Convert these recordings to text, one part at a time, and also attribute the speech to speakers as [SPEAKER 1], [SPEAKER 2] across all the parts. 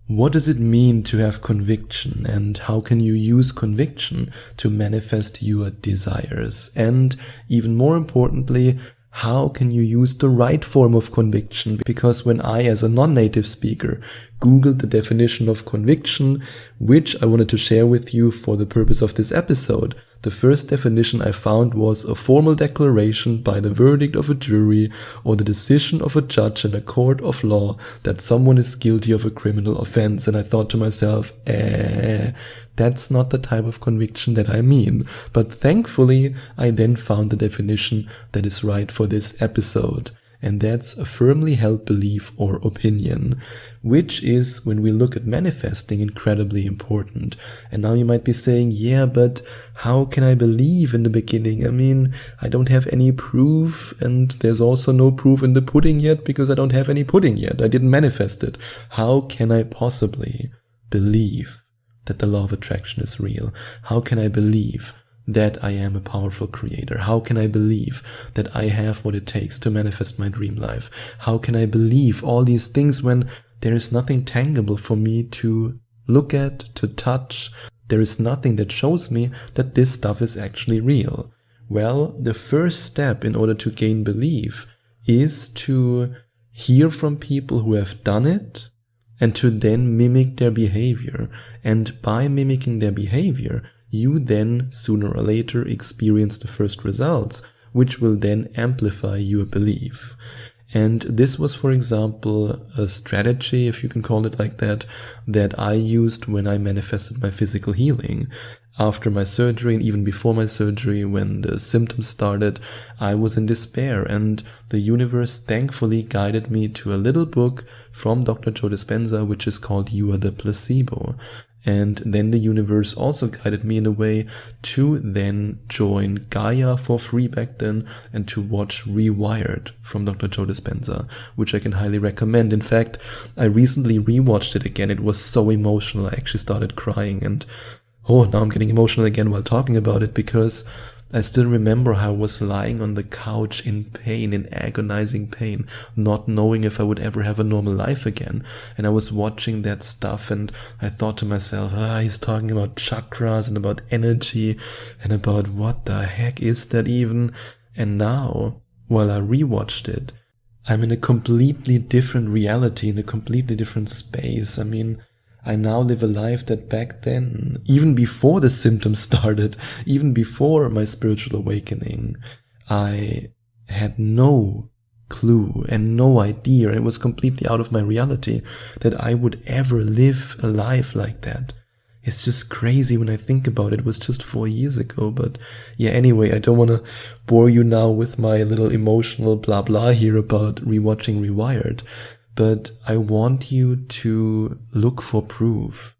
[SPEAKER 1] What does it mean to have conviction, and how can you use conviction to manifest your desires? And even more importantly, how can you use the right form of conviction? Because when I, as a non-native speaker, Googled the definition of conviction, which I wanted to share with you for the purpose of this episode, the first definition I found was a formal declaration by the verdict of a jury or the decision of a judge in a court of law that someone is guilty of a criminal offense. And I thought to myself, that's not the type of conviction that I mean. But thankfully, I then found the definition that is right for this episode. And that's a firmly held belief or opinion, which is, when we look at manifesting, incredibly important. And now you might be saying, yeah, but how can I believe in the beginning? I mean, I don't have any proof, and there's also no proof in the pudding yet because I don't have any pudding yet. I didn't manifest it. How can I possibly believe that the law of attraction is real? How can I believe that I am a powerful creator? How can I believe that I have what it takes to manifest my dream life? How can I believe all these things when there is nothing tangible for me to look at, to touch? There is nothing that shows me that this stuff is actually real. Well, the first step in order to gain belief is to hear from people who have done it and to then mimic their behavior. And by mimicking their behavior, you then, sooner or later, experience the first results, which will then amplify your belief. And this was, for example, a strategy, if you can call it like that I used when I manifested my physical healing. After my surgery and even before my surgery, when the symptoms started, I was in despair, and the universe thankfully guided me to a little book from Dr. Joe Dispenza, which is called You Are the Placebo. And then the universe also guided me in a way to then join Gaia for free back then and to watch Rewired from Dr. Joe Dispenza, which I can highly recommend. In fact, I recently rewatched it again. It was so emotional. I actually started crying, and now I'm getting emotional again while talking about it, because I still remember how I was lying on the couch in pain, in agonizing pain, not knowing if I would ever have a normal life again. And I was watching that stuff and I thought to myself, he's talking about chakras and about energy and about what the heck is that even? And now, while I rewatched it, I'm in a completely different reality, in a completely different space. I mean, I now live a life that back then, even before the symptoms started, even before my spiritual awakening, I had no clue and no idea. It was completely out of my reality that I would ever live a life like that. It's just crazy when I think about it. It was just 4 years ago. But yeah, anyway, I don't want to bore you now with my little emotional blah blah here about rewatching Rewired. But I want you to look for proof.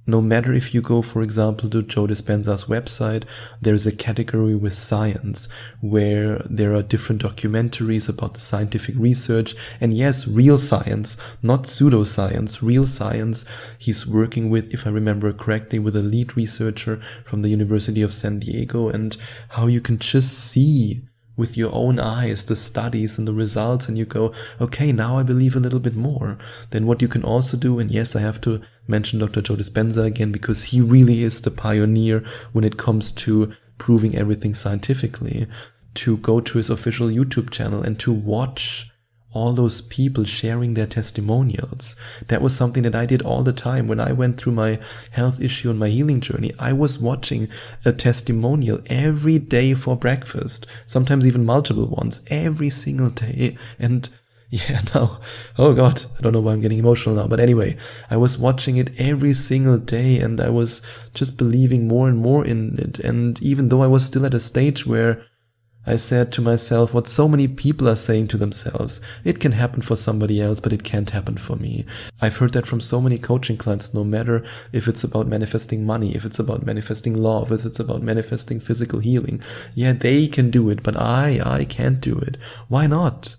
[SPEAKER 1] No matter if you go, for example, to Joe Dispenza's website, there's a category with science where there are different documentaries about the scientific research. And yes, real science, not pseudoscience, real science. He's working with, if I remember correctly, with a lead researcher from the University of San Diego, and how you can just see with your own eyes the studies and the results, and you go, okay, now I believe a little bit more. Then what you can also do, and yes, I have to mention Dr. Joe Dispenza again, because he really is the pioneer when it comes to proving everything scientifically, to go to his official YouTube channel and to watch all those people sharing their testimonials. That was something that I did all the time. When I went through my health issue and my healing journey, I was watching a testimonial every day for breakfast, sometimes even multiple ones, every single day. And yeah, now, oh God, I don't know why I'm getting emotional now. But anyway, I was watching it every single day and I was just believing more and more in it. And even though I was still at a stage where I said to myself what so many people are saying to themselves, it can happen for somebody else, but it can't happen for me. I've heard that from so many coaching clients, no matter if it's about manifesting money, if it's about manifesting love, if it's about manifesting physical healing. Yeah, they can do it, but I can't do it. Why not?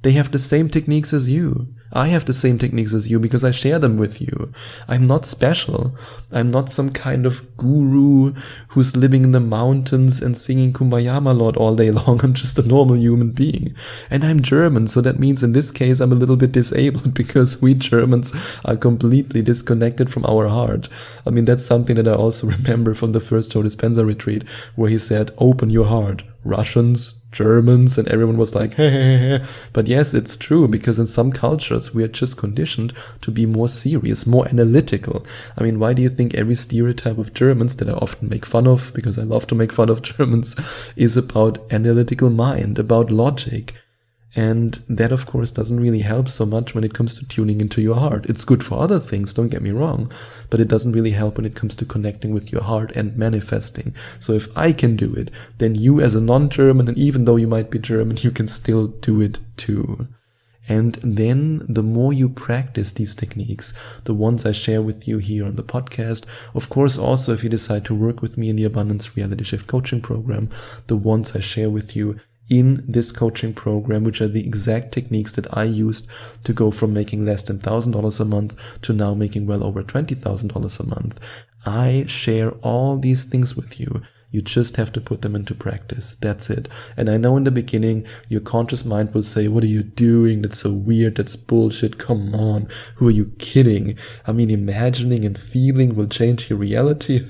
[SPEAKER 1] They have the same techniques as you. I have the same techniques as you because I share them with you. I'm not special. I'm not some kind of guru who's living in the mountains and singing Kumbaya my Lord all day long. I'm just a normal human being. And I'm German, so that means in this case I'm a little bit disabled because we Germans are completely disconnected from our heart. I mean, that's something that I also remember from the first Joe Dispenza retreat, where he said, open your heart. Russians, Germans, and everyone was like, hey. But yes, it's true, because in some cultures we are just conditioned to be more serious, more analytical. I mean, why do you think every stereotype of Germans that I often make fun of, because I love to make fun of Germans, is about analytical mind, about logic? And that, of course, doesn't really help so much when it comes to tuning into your heart. It's good for other things, don't get me wrong, but it doesn't really help when it comes to connecting with your heart and manifesting. So if I can do it, then you as a non-German, and even though you might be German, you can still do it too. And then the more you practice these techniques, the ones I share with you here on the podcast, of course also if you decide to work with me in the Abundance Reality Shift coaching program, the ones I share with you in this coaching program, which are the exact techniques that I used to go from making less than $1,000 a month to now making well over $20,000 a month. I share all these things with you. You just have to put them into practice. That's it. And I know in the beginning, your conscious mind will say, what are you doing? That's so weird. That's bullshit. Come on. Who are you kidding? I mean, imagining and feeling will change your reality.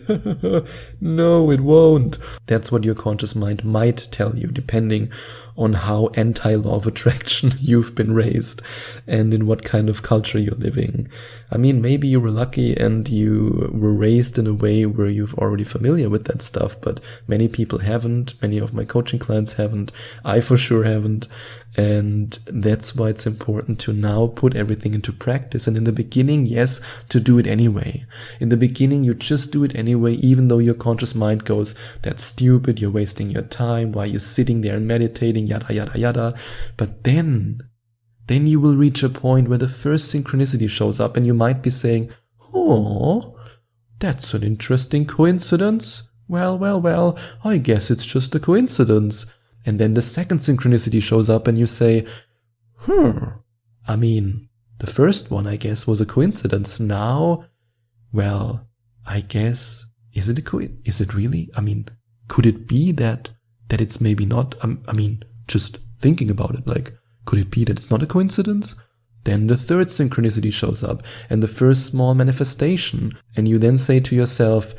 [SPEAKER 1] No, it won't. That's what your conscious mind might tell you, depending on how anti-law of attraction you've been raised and in what kind of culture you're living. I mean, maybe you were lucky and you were raised in a way where you're already familiar with that stuff, but many people haven't. Many of my coaching clients haven't. I for sure haven't. And that's why it's important to now put everything into practice. And in the beginning, yes, to do it anyway. In the beginning, you just do it anyway, even though your conscious mind goes, that's stupid, you're wasting your time, why are you sitting there and meditating, yada, yada, yada. But then you will reach a point where the first synchronicity shows up and you might be saying, oh, that's an interesting coincidence. Well, I guess it's just a coincidence. And then the second synchronicity shows up and you say, I mean, the first one, I guess, was a coincidence. Now, well, I guess, is it really? I mean, could it be that it's maybe not? I mean, just thinking about it, like, could it be that it's not a coincidence? Then the third synchronicity shows up and the first small manifestation. And you then say to yourself,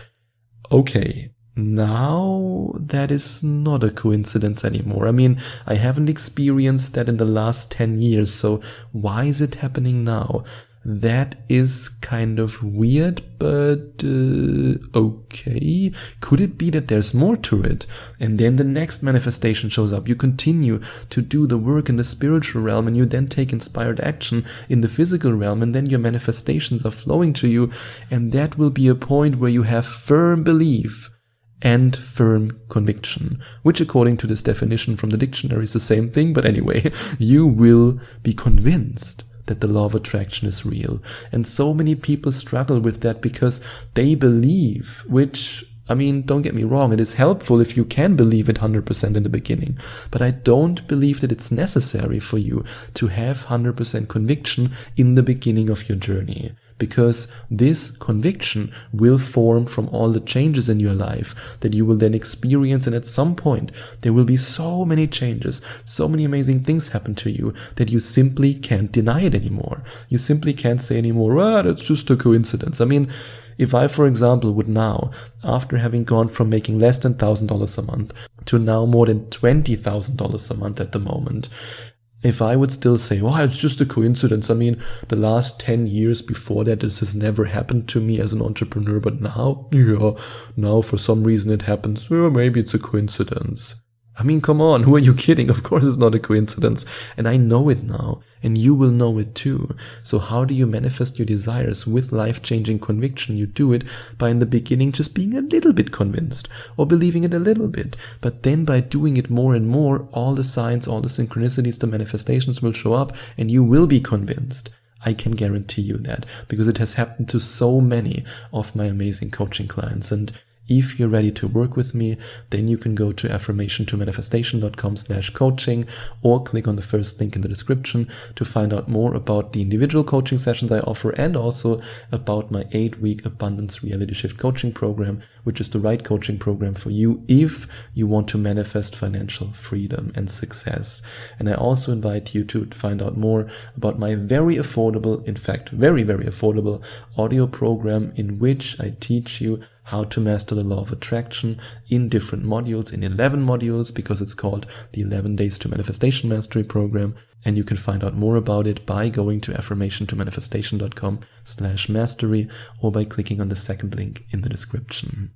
[SPEAKER 1] okay, now that is not a coincidence anymore. I mean, I haven't experienced that in the last 10 years, so why is it happening now? That is kind of weird, but okay. Could it be that there's more to it? And then the next manifestation shows up. You continue to do the work in the spiritual realm, and you then take inspired action in the physical realm, and then your manifestations are flowing to you, and that will be a point where you have firm belief and firm conviction, which according to this definition from the dictionary is the same thing, but anyway, you will be convinced that the law of attraction is real. And so many people struggle with that because they believe, which, I mean, don't get me wrong, it is helpful if you can believe it 100% in the beginning, but I don't believe that it's necessary for you to have 100% conviction in the beginning of your journey. Because this conviction will form from all the changes in your life that you will then experience, and at some point there will be so many changes, so many amazing things happen to you that you simply can't deny it anymore. You simply can't say anymore, that's just a coincidence. I mean, if I, for example, would now, after having gone from making less than $1,000 a month to now more than $20,000 a month at the moment, if I would still say, it's just a coincidence. I mean, the last 10 years before that, this has never happened to me as an entrepreneur, but now for some reason it happens. Well, maybe it's a coincidence. I mean, come on, who are you kidding? Of course it's not a coincidence. And I know it now, and you will know it too. So how do you manifest your desires with life-changing conviction? You do it by in the beginning just being a little bit convinced or believing it a little bit. But then by doing it more and more, all the signs, all the synchronicities, the manifestations will show up and you will be convinced. I can guarantee you that because it has happened to so many of my amazing coaching clients. And If you're ready to work with me, then you can go to affirmationtomanifestation.com/coaching or click on the first link in the description to find out more about the individual coaching sessions I offer and also about my 8-week Abundance Reality Shift coaching program, which is the right coaching program for you if you want to manifest financial freedom and success. And I also invite you to find out more about my very affordable, in fact, very, very affordable audio program in which I teach you how to master the law of attraction in different modules, in 11 modules, because it's called the 11 Days to Manifestation Mastery Program. And you can find out more about it by going to affirmationtomanifestation.com/mastery or by clicking on the second link in the description.